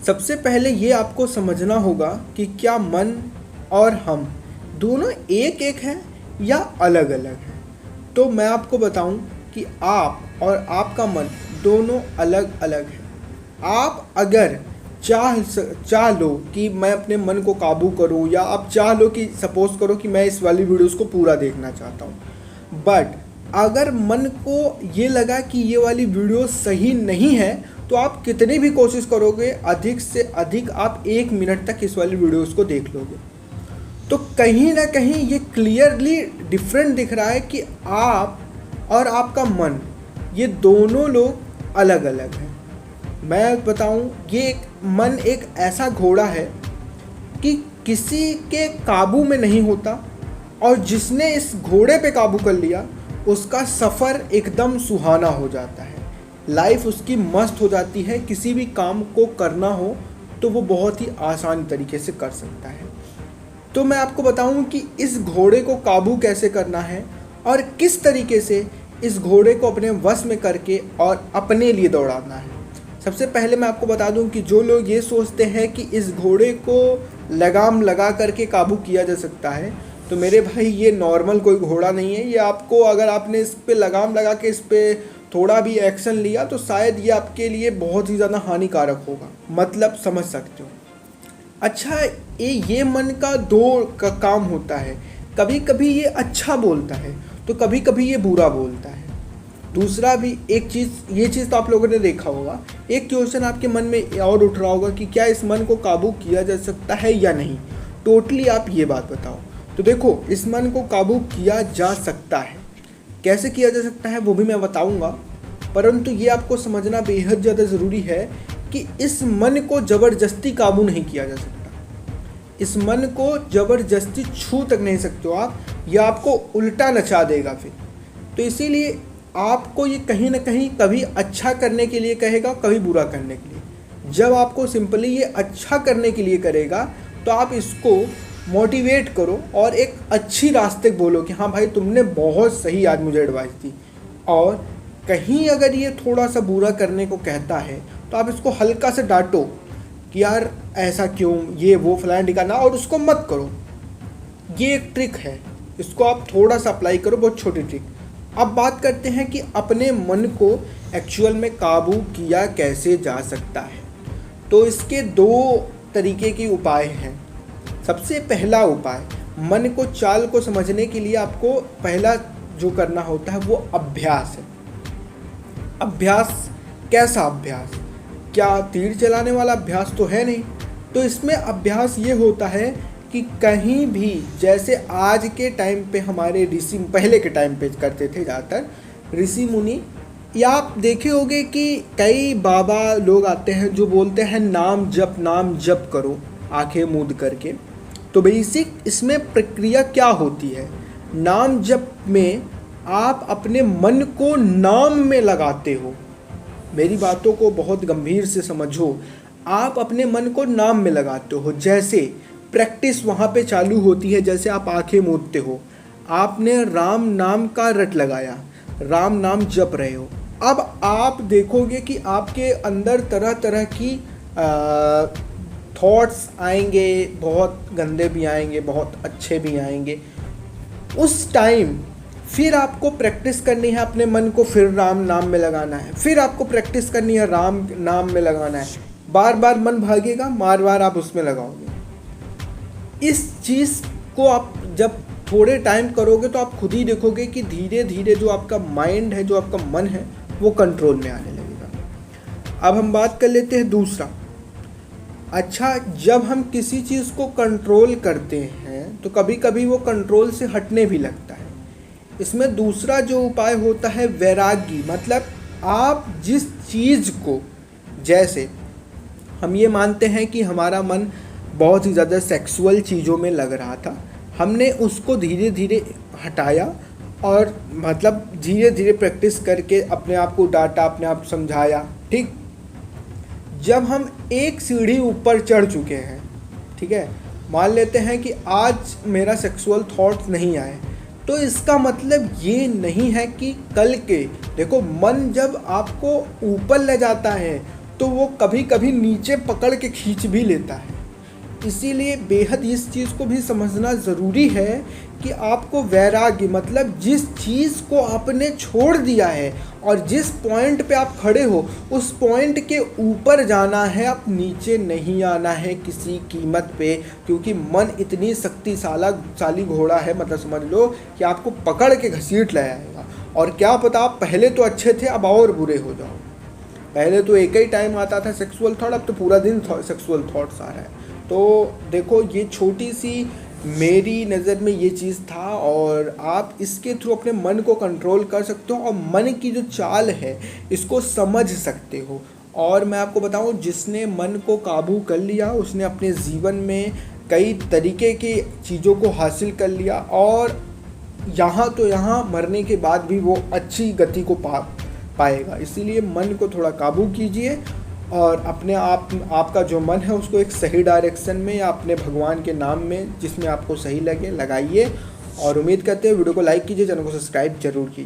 सबसे पहले ये आपको समझना होगा कि क्या मन और हम दोनों एक एक हैं या अलग अलग हैं। तो मैं आपको बताऊं कि आप और आपका मन दोनों अलग अलग हैं। आप अगर चाह लो कि मैं अपने मन को काबू करूं, या आप चाह लो कि सपोज करो कि मैं इस वाली वीडियोस को पूरा देखना चाहता हूं, बट अगर मन को ये लगा कि ये वाली वीडियो सही नहीं है तो आप कितनी भी कोशिश करोगे, अधिक से अधिक आप 1 मिनट तक इस वाली वीडियोस को देख लोगे। तो कहीं ना कहीं ये क्लियरली डिफरेंट दिख रहा है कि आप और आपका मन ये दोनों लोग अलग अलग हैं। मैं बताऊं, ये मन एक ऐसा घोड़ा है कि किसी के काबू में नहीं होता, और जिसने इस घोड़े पे काबू कर लिया उसका सफ़र एकदम सुहाना हो जाता है। लाइफ उसकी मस्त हो जाती है। किसी भी काम को करना हो तो वो बहुत ही आसान तरीके से कर सकता है। तो मैं आपको बताऊं कि इस घोड़े को काबू कैसे करना है और किस तरीके से इस घोड़े को अपने वश में करके और अपने लिए दौड़ाना है। सबसे पहले मैं आपको बता दूं कि जो लोग ये सोचते हैं कि इस घोड़े को लगाम लगा करके काबू किया जा सकता है, तो मेरे भाई ये नॉर्मल कोई घोड़ा नहीं है। ये आपको, अगर आपने इस पे लगाम लगा के इस पे थोड़ा भी एक्शन लिया तो शायद ये आपके लिए बहुत ही ज़्यादा हानिकारक होगा। मतलब समझ सकते हो। अच्छा, ये मन का दो काम होता है। कभी कभी ये अच्छा बोलता है तो कभी कभी ये बुरा बोलता है। दूसरा भी एक चीज़, ये चीज़ तो आप लोगों ने देखा होगा, एक क्वेश्चन आपके मन में और उठ रहा होगा कि क्या इस मन को काबू किया जा सकता है या नहीं। टोटली आप ये बात बताओ। तो देखो, इस मन को काबू किया जा सकता है। कैसे किया जा सकता है वो भी मैं बताऊंगा, परंतु ये आपको समझना बेहद ज़्यादा ज़रूरी है कि इस मन को ज़बरदस्ती काबू नहीं किया जा सकता। इस मन को ज़बरदस्ती छू तक नहीं सकते हो आप, या आपको उल्टा नचा देगा फिर। तो इसीलिए आपको ये कहीं ना कहीं कभी अच्छा करने के लिए कहेगा, कभी बुरा करने के लिए। जब आपको सिंपली ये अच्छा करने के लिए करेगा तो आप इसको मोटिवेट करो और एक अच्छी रास्ते बोलो कि हाँ भाई, तुमने बहुत सही आज मुझे एडवाइस दी। और कहीं अगर ये थोड़ा सा बुरा करने को कहता है तो आप इसको हल्का से डांटो कि यार ऐसा क्यों, ये वो फलाना ठिकाना, और उसको मत करो। ये एक ट्रिक है, इसको आप थोड़ा सा अप्लाई करो, बहुत छोटी ट्रिक। अब बात करते हैं कि अपने मन को एक्चुअल में काबू किया कैसे जा सकता है। तो इसके 2 तरीके के उपाय हैं। सबसे पहला उपाय, मन को चाल को समझने के लिए आपको पहला जो करना होता है वो अभ्यास है। अभ्यास, कैसा अभ्यास? क्या तीर चलाने वाला अभ्यास तो है नहीं। तो इसमें अभ्यास ये होता है कि कहीं भी, जैसे आज के टाइम पे हमारे ऋषि, पहले के टाइम पे करते थे ज़्यादातर ऋषि मुनि, या आप देखे होंगे कि कई बाबा लोग आते हैं जो बोलते हैं नाम जप करो आंखें मूंद करके। तो बेसिक इसमें प्रक्रिया क्या होती है? नाम जप में आप अपने मन को नाम में लगाते हो। मेरी बातों को बहुत गंभीर से समझो। आप अपने मन को नाम में लगाते हो। जैसे प्रैक्टिस वहाँ पे चालू होती है, जैसे आप आंखें मूंदते हो, आपने राम नाम का रट लगाया, राम नाम जप रहे हो। अब आप देखोगे कि आपके अंदर तरह तरह की थॉट्स आएंगे, बहुत गंदे भी आएंगे, बहुत अच्छे भी आएंगे। उस टाइम फिर आपको प्रैक्टिस करनी है अपने मन को फिर राम नाम में लगाना है, फिर आपको प्रैक्टिस करनी है राम नाम में लगाना है। बार बार मन भागेगा, बार बार आप उसमें लगाओगे। इस चीज़ को आप जब थोड़े टाइम करोगे तो आप खुद ही देखोगे कि धीरे धीरे जो आपका माइंड है, जो आपका मन है, वो कंट्रोल में आने लगेगा। अब हम बात कर लेते हैं दूसरा। अच्छा, जब हम किसी चीज़ को कंट्रोल करते हैं तो कभी कभी वो कंट्रोल से हटने भी लगता है। इसमें दूसरा जो उपाय होता है वैरागी। मतलब आप जिस चीज़ को, जैसे हम ये मानते हैं कि हमारा मन बहुत ही ज़्यादा सेक्सुअल चीज़ों में लग रहा था, हमने उसको धीरे धीरे हटाया और मतलब धीरे धीरे प्रैक्टिस करके अपने आप को डांटा, अपने आप समझाया। ठीक, जब हम एक सीढ़ी ऊपर चढ़ चुके हैं, ठीक है, मान लेते हैं कि आज मेरा सेक्सुअल थॉट्स नहीं आए, तो इसका मतलब ये नहीं है कि कल के, देखो मन जब आपको ऊपर ले जाता है तो वो कभी कभी नीचे पकड़ के खींच भी लेता है। इसीलिए बेहद इस चीज़ को भी समझना ज़रूरी है कि आपको वैराग्य मतलब जिस चीज़ को आपने छोड़ दिया है और जिस पॉइंट पे आप खड़े हो उस पॉइंट के ऊपर जाना है, आप नीचे नहीं आना है किसी कीमत पे, क्योंकि मन इतनी शक्तिशाली घोड़ा है, मतलब समझ लो कि आपको पकड़ के घसीट ले आएगा। और क्या पता आप पहले तो अच्छे थे अब और बुरे हो जाओ। पहले तो एक ही टाइम आता था सेक्सुअल थॉट, अब तो पूरा दिन सेक्सुअल थॉट्स आ रहा है। तो देखो ये छोटी सी मेरी नज़र में ये चीज़ था, और आप इसके थ्रू अपने मन को कंट्रोल कर सकते हो और मन की जो चाल है इसको समझ सकते हो। और मैं आपको बताऊं, जिसने मन को काबू कर लिया उसने अपने जीवन में कई तरीके की चीज़ों को हासिल कर लिया, और यहाँ तो यहाँ मरने के बाद भी वो अच्छी गति को पाएगा। इसीलिए मन को थोड़ा काबू कीजिए और अपने आपका जो मन है उसको एक सही डायरेक्शन में या अपने भगवान के नाम में जिसमें आपको सही लगे लगाइए। और उम्मीद करते हैं वीडियो को लाइक कीजिए, चैनल को सब्सक्राइब जरूर कीजिए।